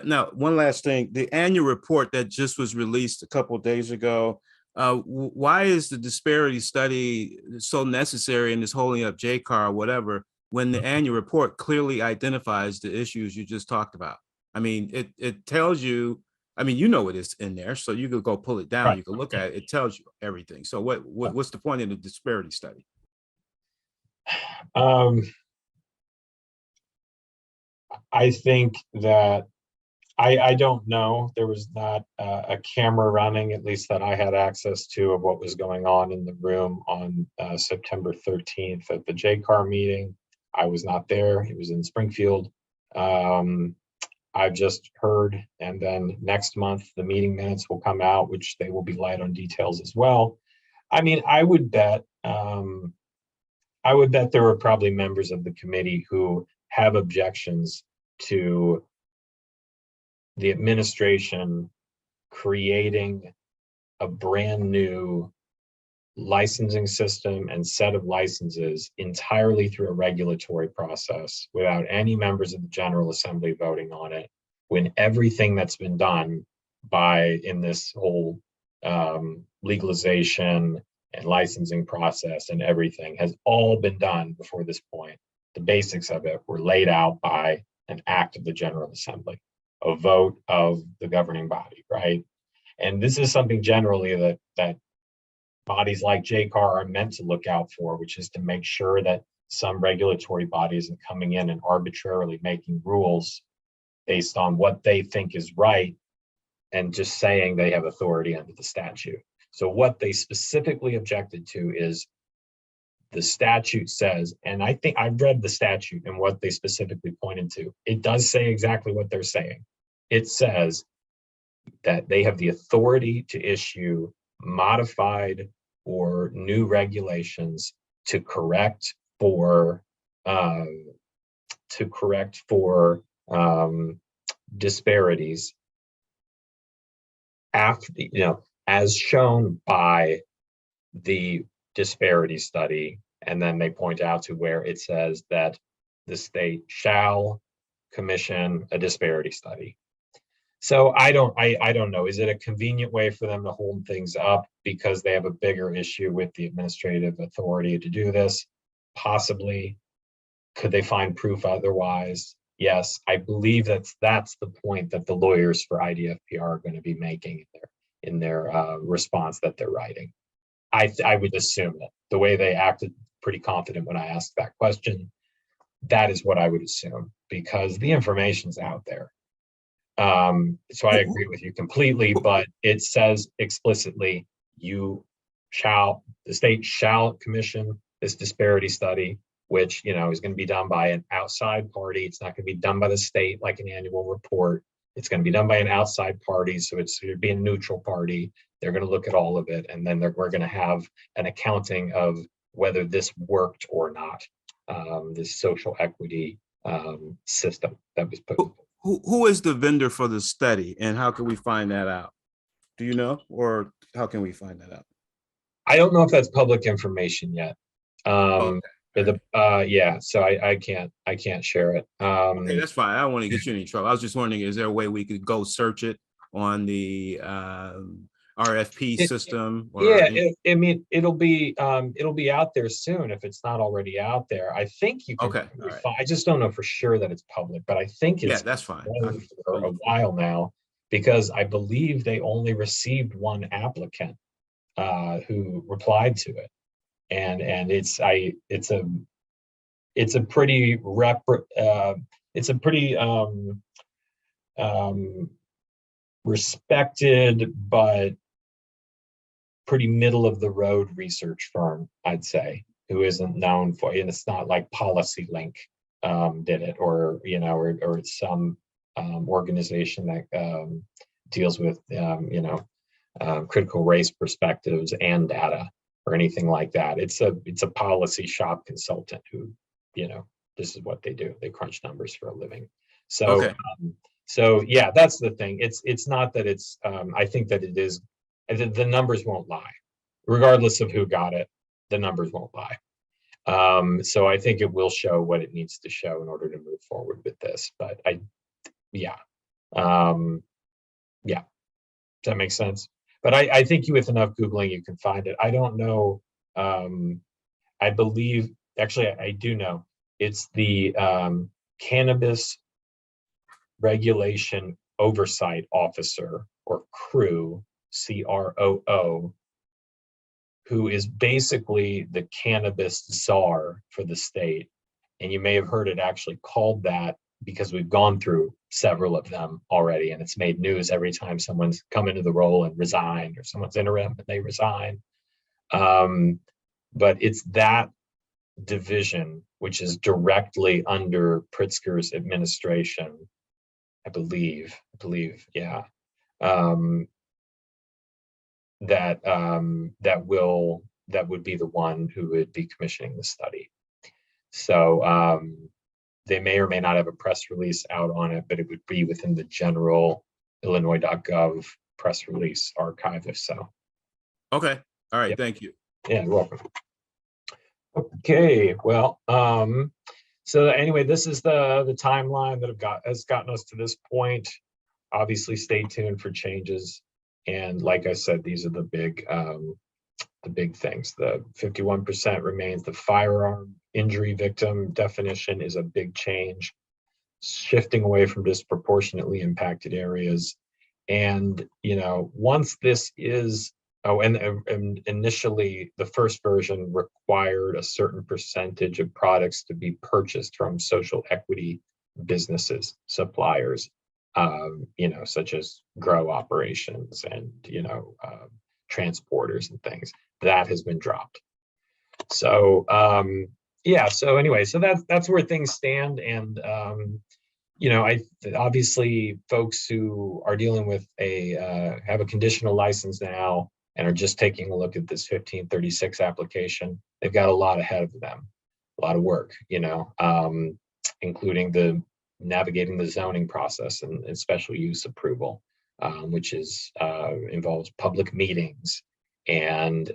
Speaker 2: Now, one last thing, the annual report that just was released a couple of days ago, why is the disparity study so necessary in this holding up JCAR or whatever, when the annual report clearly identifies the issues you just talked about? I mean, it tells you, I mean, you know it is in there, so you could go pull it down,
Speaker 1: Right.
Speaker 2: you can look at it, it tells you everything. So what's the point of the disparity study?
Speaker 1: I think that I don't know. There was not a camera running, at least that I had access to, of what was going on in the room on September 13th at the JCAR meeting. I was not there. It was in Springfield. I've just heard, and then next month the meeting minutes will come out, which they will be light on details as well. I mean, I would bet there were probably members of the committee who have objections to the administration creating a brand new licensing system and set of licenses entirely through a regulatory process without any members of the General Assembly voting on it, when everything that's been done in this whole legalization and licensing process and everything has all been done before this point. The basics of it were laid out by an act of the General Assembly, a vote of the governing body, right? And this is something generally that bodies like JCAR are meant to look out for, which is to make sure that some regulatory body isn't coming in and arbitrarily making rules based on what they think is right and just saying they have authority under the statute. So what they specifically objected to is the statute says, and I think I've read the statute and what they specifically pointed to, it does say exactly what they're saying. It says that they have the authority to issue modified or new regulations to correct for disparities after, as shown by the disparity study. And then they point out to where it says that the state shall commission a disparity study. So I don't know. Is it a convenient way for them to hold things up because they have a bigger issue with the administrative authority to do this? Possibly. Could they find proof otherwise? Yes, I believe that's the point that the lawyers for IDFPR are going to be making in their response that they're writing. I would assume that the way they acted pretty confident when I asked that question, that is what I would assume, because the information's out there. So I agree with you completely, but it says explicitly, the state shall commission this disparity study, which, is going to be done by an outside party. It's not going to be done by the state like an annual report. It's going to be done by an outside party. So it's going to be a neutral party. They're going to look at all of it. And then we're going to have an accounting of whether this worked or not, this social equity system that was put.
Speaker 2: Who is the vendor for the study, and how can we find that out? Do you know, or how can we find that out?
Speaker 1: I don't know if that's public information yet.
Speaker 2: Okay.
Speaker 1: Yeah, so I can't share it.
Speaker 2: Okay, that's fine. I don't want to get you in any trouble. I was just wondering, is there a way we could go search it on the RFP system?
Speaker 1: I mean, it'll be out there soon if it's not already out there. I think you can.
Speaker 2: Okay, right.
Speaker 1: I just don't know for sure that it's public, but I think it's
Speaker 2: that's fine
Speaker 1: for a while now, because I believe they only received one applicant who replied to it, and it's a pretty respected but pretty middle of the road research firm, I'd say, who isn't known for, and it's not like Policy Link did it, or it's some organization that deals with critical race perspectives and data or anything like that. It's a policy shop consultant who, this is what they do. They crunch numbers for a living. So
Speaker 2: okay.
Speaker 1: So yeah, that's the thing. It's not that it's I think that it is, the numbers won't lie. Regardless of who got it, the numbers won't lie. So I think it will show what it needs to show in order to move forward with this. But yeah, Yeah, does that make sense? But I think with enough Googling, you can find it. I don't know. I believe, actually, I do know. It's the Cannabis Regulation Oversight Officer, or CROO, CROO, who is basically the cannabis czar for the state. And you may have heard it actually called that because we've gone through several of them already, and it's made news every time someone's come into the role and resigned, or someone's interim and they resign. But it's that division, which is directly under Pritzker's administration, I believe, yeah. That would be the one who would be commissioning the study. So they may or may not have a press release out on it, but it would be within the general Illinois.gov press release archive, if so.
Speaker 2: Okay. All right.
Speaker 1: Yep.
Speaker 2: Thank you.
Speaker 1: Yeah, you're welcome. Okay, well, so anyway, this is the timeline that has gotten us to this point. Obviously, stay tuned for changes. And like I said, these are the big things. The 51% remains. The firearm injury victim definition is a big change, shifting away from disproportionately impacted areas. And, once this is, and initially the first version required a certain percentage of products to be purchased from social equity businesses, suppliers, such as grow operations and, transporters and things. That has been dropped. So, so anyway, so that's where things stand. And, obviously folks who are dealing with have a conditional license now and are just taking a look at this 1536 application, they've got a lot ahead of them, a lot of work, including the navigating the zoning process and special use approval, which involves public meetings and,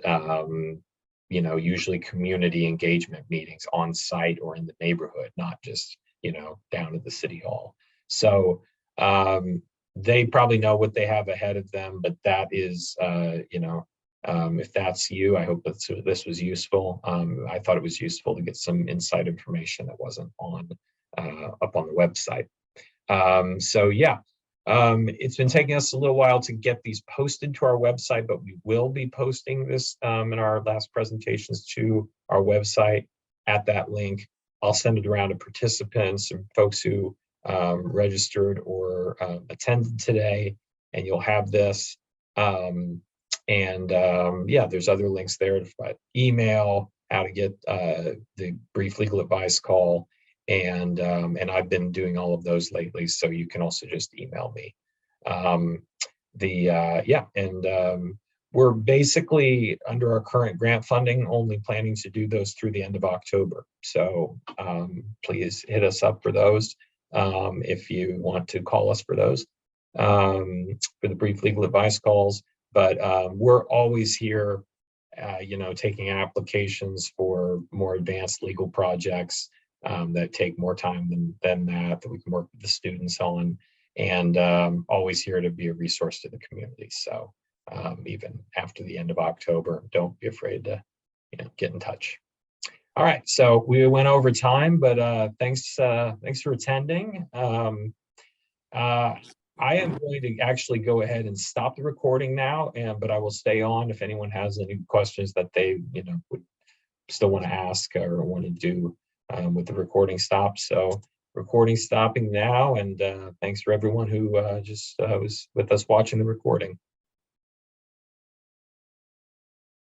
Speaker 1: usually community engagement meetings on site or in the neighborhood, not just, down at the city hall. So they probably know what they have ahead of them, but that is, if that's you, I hope this was useful. I thought it was useful to get some inside information that wasn't up on the website. It's been taking us a little while to get these posted to our website, but we will be posting this in our last presentations to our website at that link. I'll send it around to participants and folks who registered or attended today, and you'll have this. There's other links there to email, how to get the brief legal advice call, and I've been doing all of those lately, so you can also just email me. We're basically, under our current grant funding, only planning to do those through the end of October. So please hit us up for those if you want to call us for those, for the brief legal advice calls. But we're always here, taking applications for more advanced legal projects that take more time than that we can work with the students on, and always here to be a resource to the community. So even after the end of October, don't be afraid to get in touch. All right, so we went over time, but thanks for attending. I am going to actually go ahead and stop the recording now, but I will stay on if anyone has any questions that they would still want to ask or want to do with the recording stop. So recording stopping now, and thanks for everyone who just was with us watching the recording.